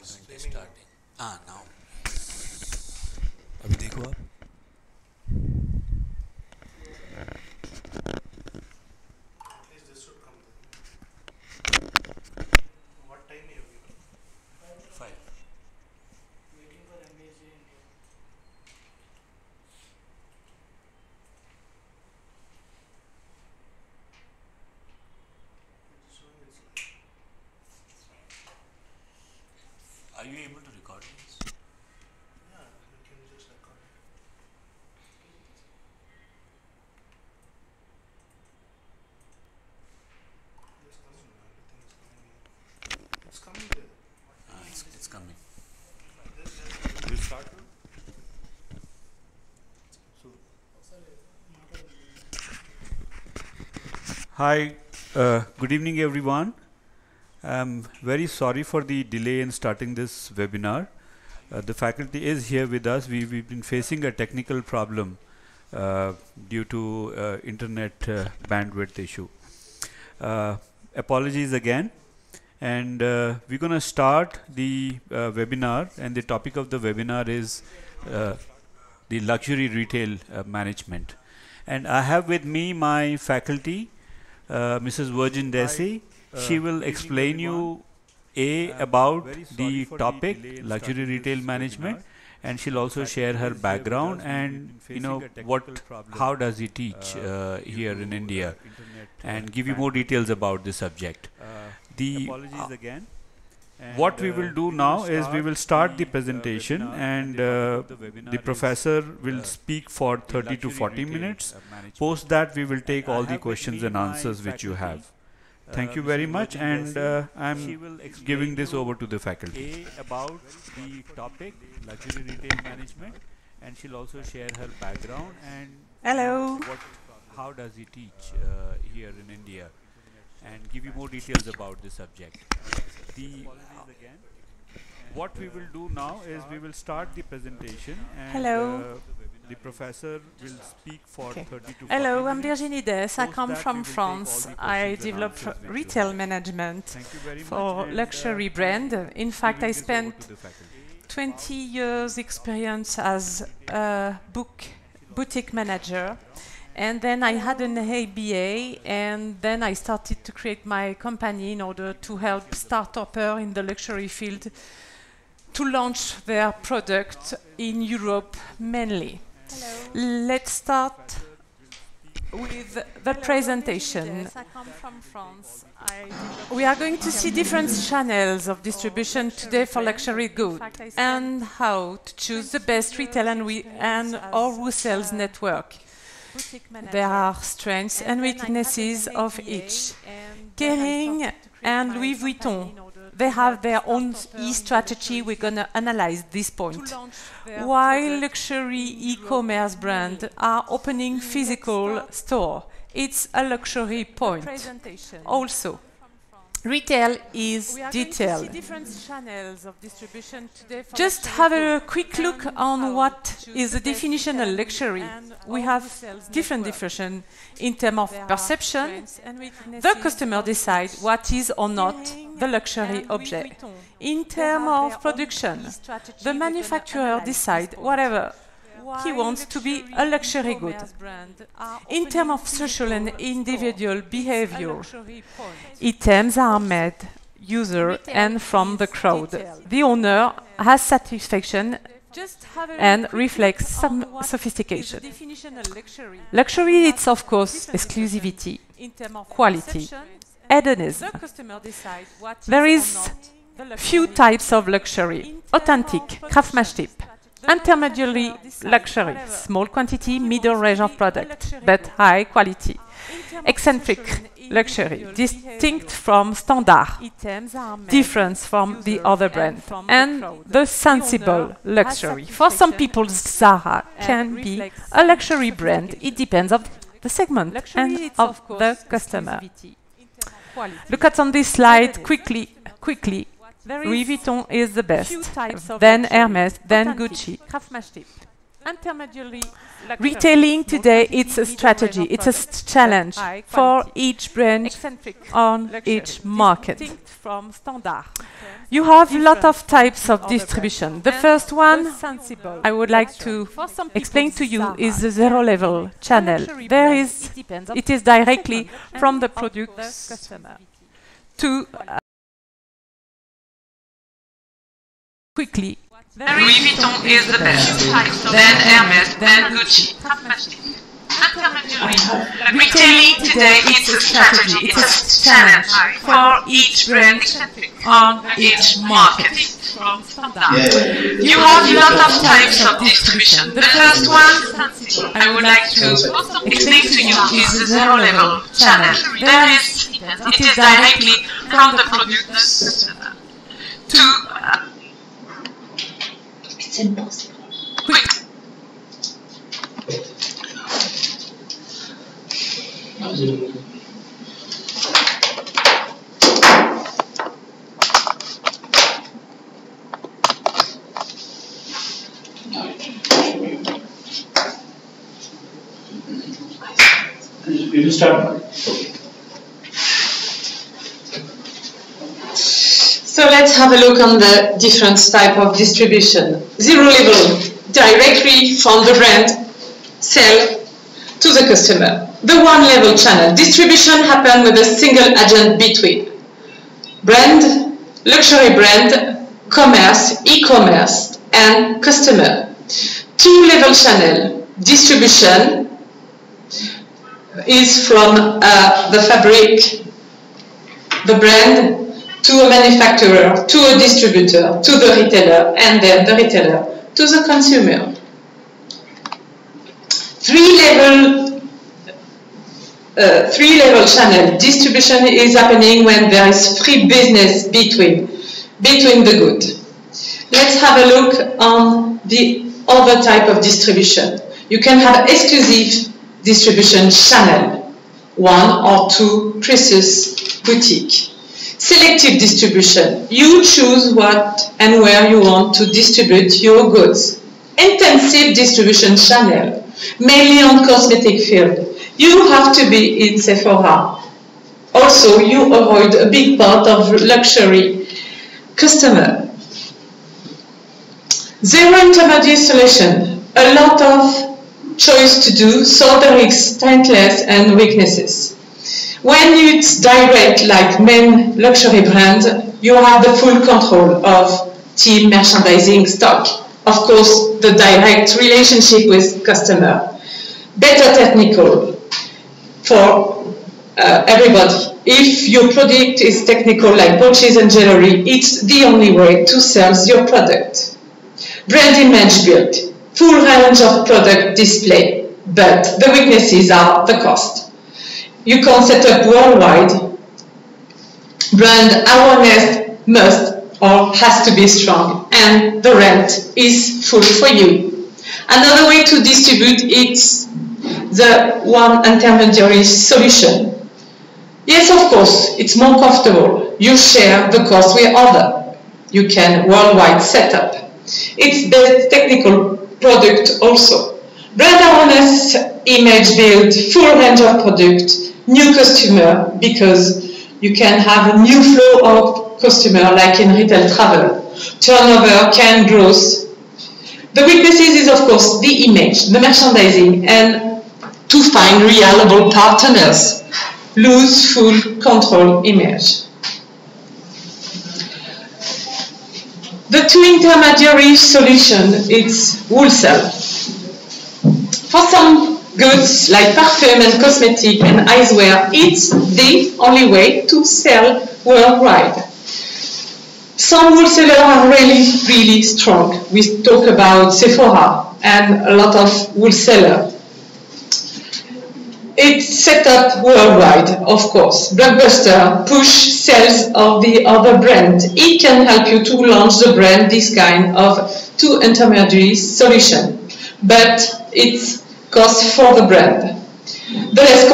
Starting. Now. अभी देखो आप. At least this should come then. What time you have given? 5. Waiting for MBC India. It's showing it's live. Are you able to record this? Yeah, you can just record it. It's coming now. Everything is coming here. It's coming there. It's coming. We'll start now. So, Hi, good evening everyone. I'm very sorry for the delay in starting this webinar. The faculty is here with us. We've been facing a technical problem due to internet bandwidth issue. Apologies again. And we're going to start the webinar, and the topic of the webinar is the luxury retail management. And I have with me my faculty, Mrs. Virginie Desse. She will explain you about the topic luxury retail management, and she'll also share her background and how does he teach here in India, and give you more details about the subject. Apologies again. What we will do now is we will start the presentation, and the professor will speak for 30 to 40 minutes. Post that, we will take all the questions and answers which you have. Thank you very much, and I'm giving this over to the faculty. About the topic luxury retail management, and she'll also share her background and Hello. how does he teach here in India, and give you more details about the subject. What we will do now is we will start the presentation, and Hello. The professor will speak for 30 to 40 Hello, I'm minutes. Virginie Desse. I Post come that, from we will take France. all the I questions and develop answers which you retail have. management Thank you very for much, and, luxury brand. In fact, I giving this over spent to the faculty. 20 years experience as a boutique manager. And then I had an ABA, and then I started to create my company in order to help start-upper in the luxury field to launch their product in Europe mainly. Let's start with the presentation. I come from France. We are going to see different channels of distribution today for luxury goods and how to choose the best retail and or wholesale network. There are strengths and weaknesses of each. Kering and Louis Vuitton, they have their own e-strategy. We're going to analyze this point. While luxury e-commerce brands are opening physical store, it's a luxury point. Also, retail is detailed. Just have a quick look on what is the definition of luxury. We have different definitions in terms of perception. The customer decides what is or not the luxury object. In terms of production, the manufacturer decides whatever he wants to be a luxury good. In terms of social and individual behavior, items are made user and from the crowd. The owner has satisfaction and reflects some sophistication. Luxury is, of course, exclusivity, quality, hedonism. There is few types of luxury: authentic, craftsmanship; intermediary luxury, small quantity, middle range of product, but high quality; eccentric luxury, distinct from standard, different from the other brand; and the sensible luxury. For some people, Zara can be a luxury brand. It depends on the segment and of the customer. Look at on this slide quickly. Louis Vuitton is the best, then Hermes, then Gucci. Retailing today, it's a strategy, it's a challenge for each brand on each market. You have a lot of types of distribution. The first one I would like to explain to you is the zero-level channel. It is directly from the products to quickly. Louis Vuitton is the best, then Hermes, then Gucci. Retailing today is a strategy, it's a challenge for each brand on each market. You have a lot of types of distribution. The first one I would like to explain to you is the zero-level channel. It is directly from the products to It's impossible. quick. You start. Okay. So let's have a look on the different type of distribution. Zero level, directly from the brand, sell to the customer. The one level channel, distribution happen with a single agent between brand, luxury brand, commerce, e-commerce, and customer. Two level channel, distribution is from the fabric, the brand, to a manufacturer, to a distributor, to the retailer, and then the retailer to the consumer. Three-level channel distribution is happening when there is free business between the good. Let's have a look on the other type of distribution. You can have exclusive distribution channel, one or two precious boutique. Selective distribution. You choose what and where you want to distribute your goods. Intensive distribution channel, mainly on cosmetic field. You have to be in Sephora. Also, you avoid a big part of luxury customer. Zero intermediate solution. A lot of choice to do, so there is strengths and weaknesses. When it's direct, like main luxury brand, you have the full control of team, merchandising, stock. Of course, the direct relationship with customer. Better technical for everybody. If your product is technical, like watches and jewelry, it's the only way to sell your product. Brand image build, full range of product display, but the weaknesses are the cost. You can set up worldwide. Brand awareness must or has to be strong, and the rent is full for you. Another way to distribute is the one intermediary solution. Yes, of course, it's more comfortable. You share the cost with others. You can worldwide setup. It's the technical product also. Brand awareness, image build, full range of product. New customer, because you can have a new flow of customer like in retail travel. Turnover can grow. The weaknesses is of course the image, the merchandising, and to find reliable partners. Lose full control image. The two intermediary solution is wholesale. For some goods like perfume and cosmetic and eyewear, it's the only way to sell worldwide. Some wholesalers are really strong. We talk about Sephora and a lot of wholesalers. It's set up worldwide, of course. Blockbuster push sales of the other brand. It can help you to launch the brand, this kind of two intermediary solution. But it's cost for the brand. The less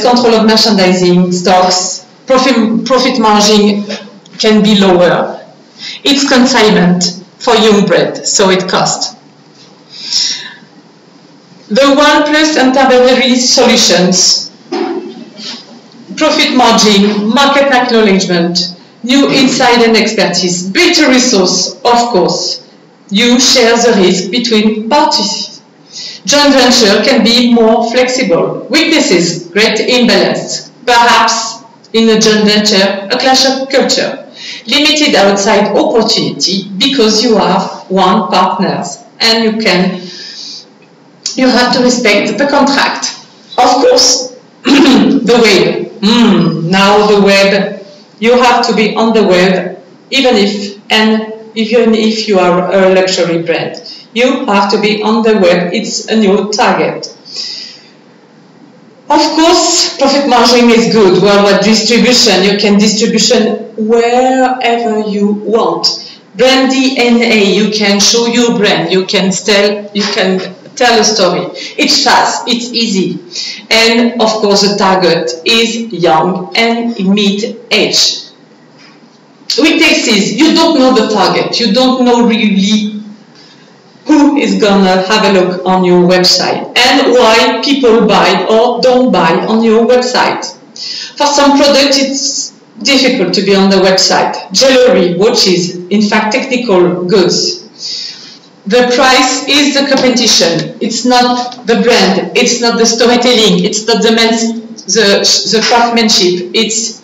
control of merchandising, stocks, profit margin can be lower. It's consignment for young brand, so it costs. The one plus intermediary solutions, profit margin, market acknowledgement, new insight and expertise, better resource, of course. You share the risk between parties. Joint venture can be more flexible. Weaknesses, great imbalance. Perhaps in a joint venture, a clash of culture. Limited outside opportunity because you have one partner and you have to respect the contract. Of course, the web. Now the web, you have to be on the web even if you are a luxury brand. You have to be on the web. It's a new target. Of course, profit margin is good. Worldwide distribution, you can distribution wherever you want. Brand DNA, you can show your brand. You can tell a story. It's fast, it's easy. And of course, the target is young and mid-age. With Desse, you don't know the target. You don't know really who is gonna have a look on your website and why people buy or don't buy on your website. For some products, it's difficult to be on the website. Jewelry, watches, in fact, technical goods. The price is the competition. It's not the brand. It's not the storytelling. It's not the craftsmanship. It's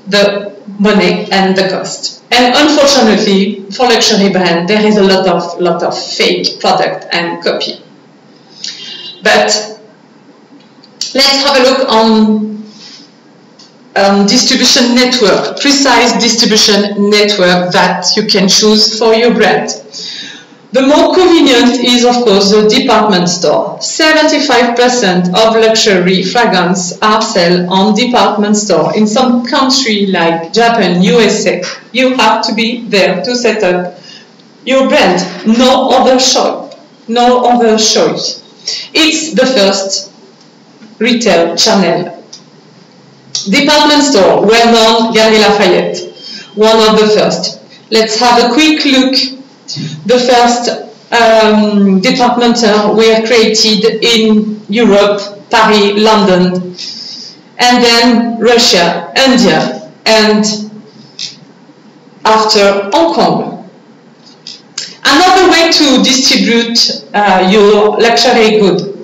the money and the cost. And unfortunately, for luxury brand, there is a lot of fake product and copy. But let's have a look on distribution network, precise distribution network that you can choose for your brand. The more convenient is, of course, the department store. 75% of luxury fragrance are sold on department store. In some countries like Japan, USA, you have to be there to set up your brand. No other shop, no other choice. It's the first retail channel. Department store, well-known, Galeries Lafayette, one of the first. Let's have a quick look. The first departments were created in Europe, Paris, London, and then Russia, India, and after Hong Kong. Another way to distribute your luxury good.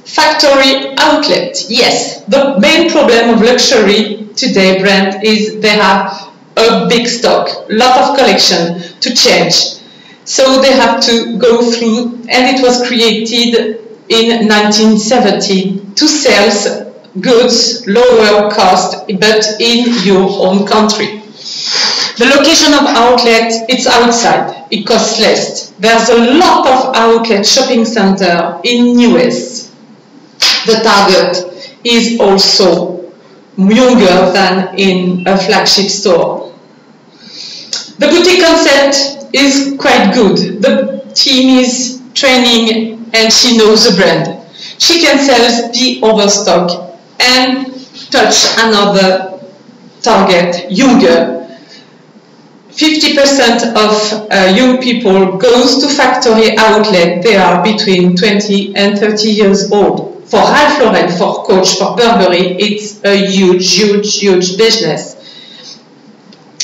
Factory outlet. Yes, the main problem of luxury today brand is they have a big stock, lot of collection to change. So they have to go through, and it was created in 1970 to sell goods lower cost, but in your own country. The location of outlet, it's outside, it costs less. There's a lot of outlet shopping center in US. The target is also younger than in a flagship store. The boutique concept is quite good. The team is training and she knows the brand. She can sell the overstock and touch another target, younger. 50% of young people goes to factory outlet. They are between 20 and 30 years old. For Ralph Lauren, for Coach, for Burberry, it's a huge business.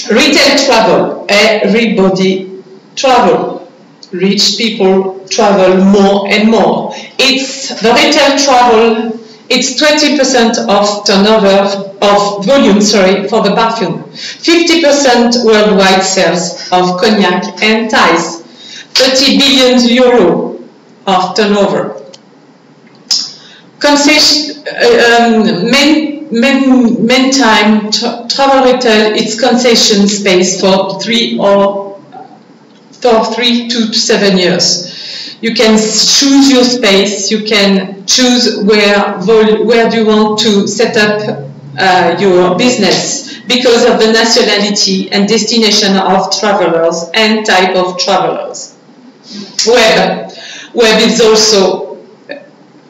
Retail travel, everybody travel. Rich people travel more and more. It's the retail travel, it's 20% of turnover, of volume, for the perfume. 50% worldwide sales of cognac and ties. 30 billion euro of turnover. Concession, main time travel retail, it's concession space for 3 to 7 years. You can choose your space. You can choose where do you want to set up your business because of the nationality and destination of travelers and type of travelers. Web is also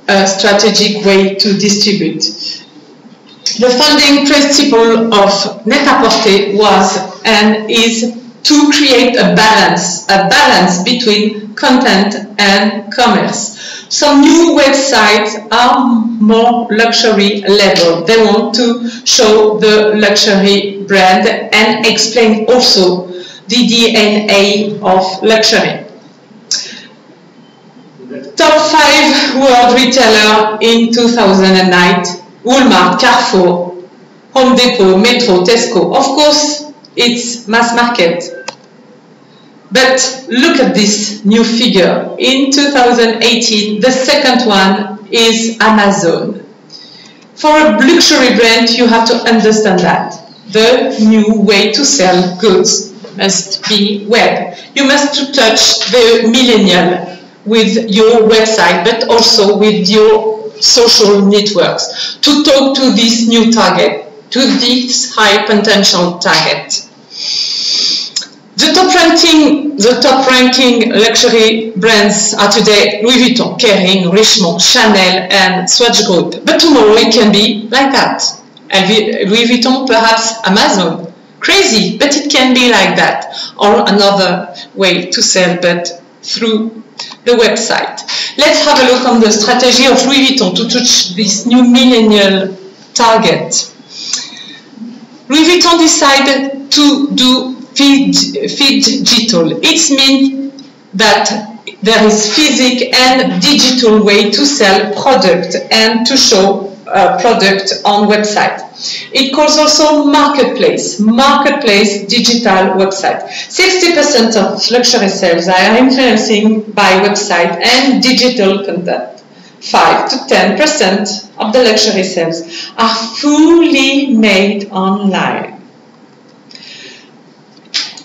a strategic way to distribute. The founding principle of Net-a-Porter was and is to create a balance between content and commerce. Some new websites are more luxury level. They want to show the luxury brand and explain also the DNA of luxury. Top 5 world retailer in 2009, Walmart, Carrefour, Home Depot, Metro, Tesco. Of course, it's mass market. But look at this new figure. In 2018, the second one is Amazon. For a luxury brand, you have to understand that. The new way to sell goods must be web. You must touch the millennial with your website, but also with your social networks to talk to this new target, to this high potential target. The top ranking luxury brands are today Louis Vuitton, Kering, Richemont, Chanel, and Swatch Group. But tomorrow it can be like that. Louis Vuitton, perhaps Amazon. Crazy, but it can be like that. Or another way to sell, but through the website. Let's have a look on the strategy of Louis Vuitton to touch this new millennial target. Louis Vuitton decided to do feed digital. It means that there is physical and digital way to sell product and to show product on website. It calls also marketplace digital website. 60% of luxury sales are influencing by website and digital content. 5 to 10% of the luxury sales are fully made online.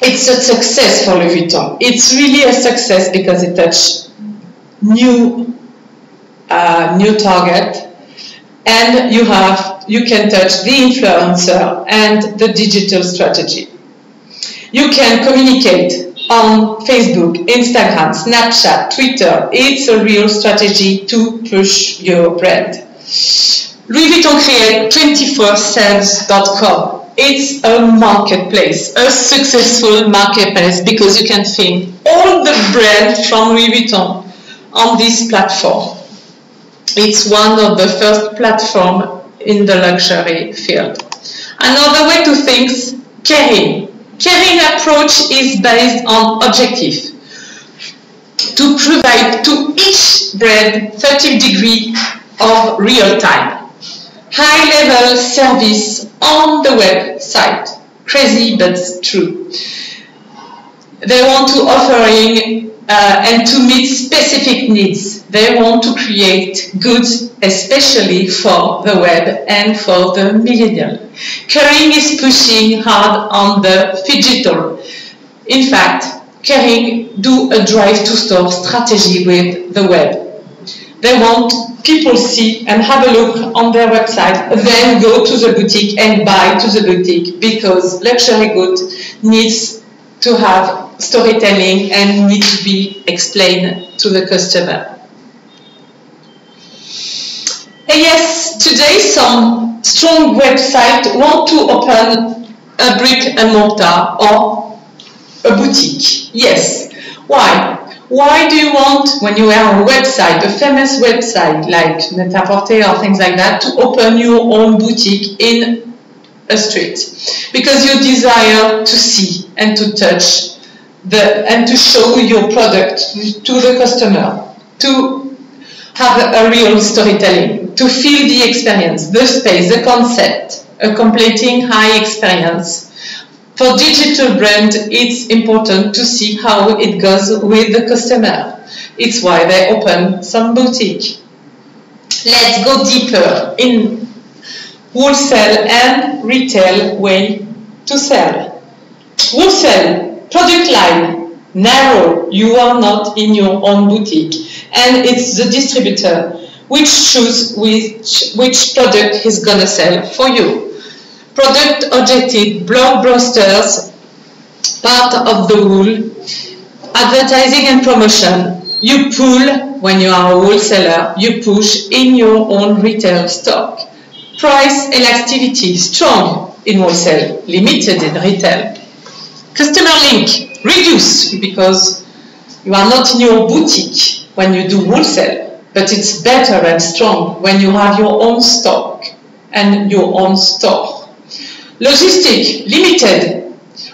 It's a success for Louis Vuitton. It's really a success because it touches new target, and you can touch the influencer and the digital strategy. You can communicate on Facebook, Instagram, Snapchat, Twitter. It's a real strategy to push your brand. Louis Vuitton created 24sales.com. It's a marketplace, a successful marketplace, because you can find all the brands from Louis Vuitton on this platform. It's one of the first platforms in the luxury field. Another way to think, Kering. Kering approach is based on objective. To provide to each brand 30 degrees of real time. High-level service on the website. Crazy, but true. They want to offering and to meet specific needs. They want to create goods, especially for the web and for the millennial. Kering is pushing hard on the digital. In fact, Kering do a drive-to-store strategy with the web. They want people see and have a look on their website, then go to the boutique and buy to the boutique, because luxury goods needs to have storytelling and need to be explained to the customer. And yes, today some strong websites want to open a brick and mortar or a boutique. Yes. Why? Why do you want, when you are on a website, a famous website like Net-a-Porter or things like that, to open your own boutique in a street? Because you desire to see and to touch and to show your product to the customer, to have a real storytelling, to feel the experience, the space, the concept, a completing high experience. For digital brand, it's important to see how it goes with the customer. It's why they open some boutique. Let's go deeper in wholesale and retail way to sell. Wholesale, product line, narrow. You are not in your own boutique, and it's the distributor which chooses which product he's gonna sell for you. Product objective, blockbusters, part of the rule. Advertising and promotion. You pull, when you are a wholesaler, you push in your own retail stock. Price elasticity, strong in wholesale, limited in retail. Customer link, reduce, because you are not in your boutique when you do wholesale, but it's better and strong when you have your own stock and your own store. Logistic, limited.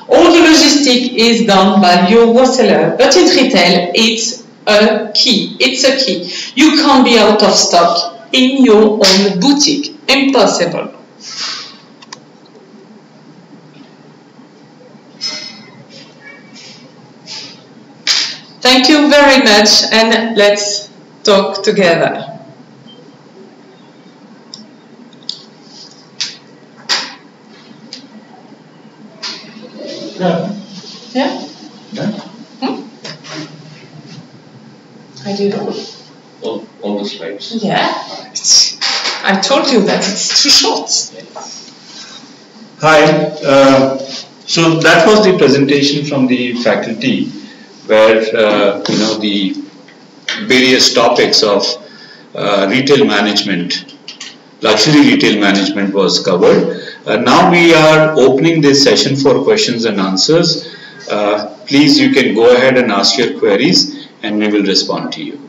All the logistic is done by your wholesaler, but in retail, it's a key. It's a key. You can't be out of stock in your own boutique. Impossible. Thank you very much, and let's talk together. Yeah. Yeah? Yeah. I do. All the slides. Yeah. I told you that it's too short. Hi. So that was the presentation from the faculty, where the various topics of retail management, luxury retail management was covered. Now we are opening this session for questions and answers. Please, you can go ahead and ask your queries, and we will respond to you.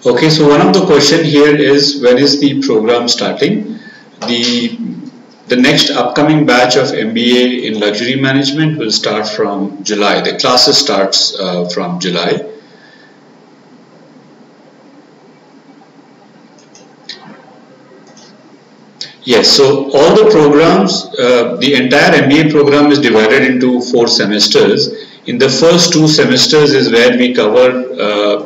Okay, so one of the question here is, when is the program starting? The next upcoming batch of MBA in luxury management will start from July. The classes starts from July. Yes, so all the programs, the entire MBA program is divided into 4 semesters. In the first 2 semesters is where we cover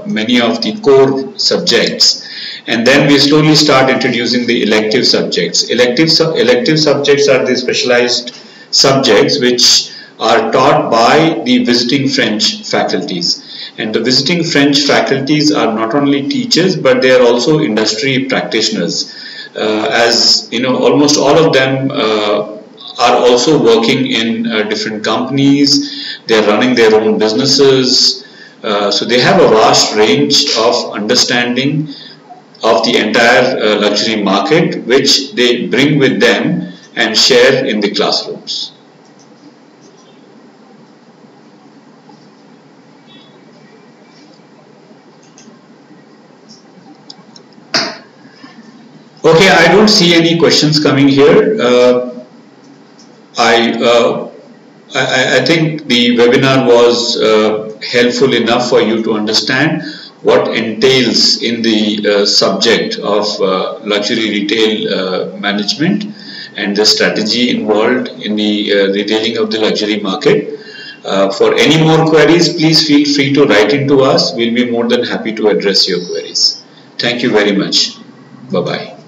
many of the core subjects, and then we slowly start introducing the elective subjects. Elective subjects are the specialized subjects which are taught by the visiting French faculties. And the visiting French faculties are not only teachers, but they are also industry practitioners. As you know, almost all of them are also working in different companies. They are running their own businesses, so they have a vast range of understanding of the entire luxury market, which they bring with them and share in the classrooms. Okay, I don't see any questions coming here. I think the webinar was helpful enough for you to understand what entails in the subject of luxury retail management and the strategy involved in the retailing of the luxury market. For any more queries, please feel free to write into us. We'll be more than happy to address your queries. Thank you very much. Bye-bye.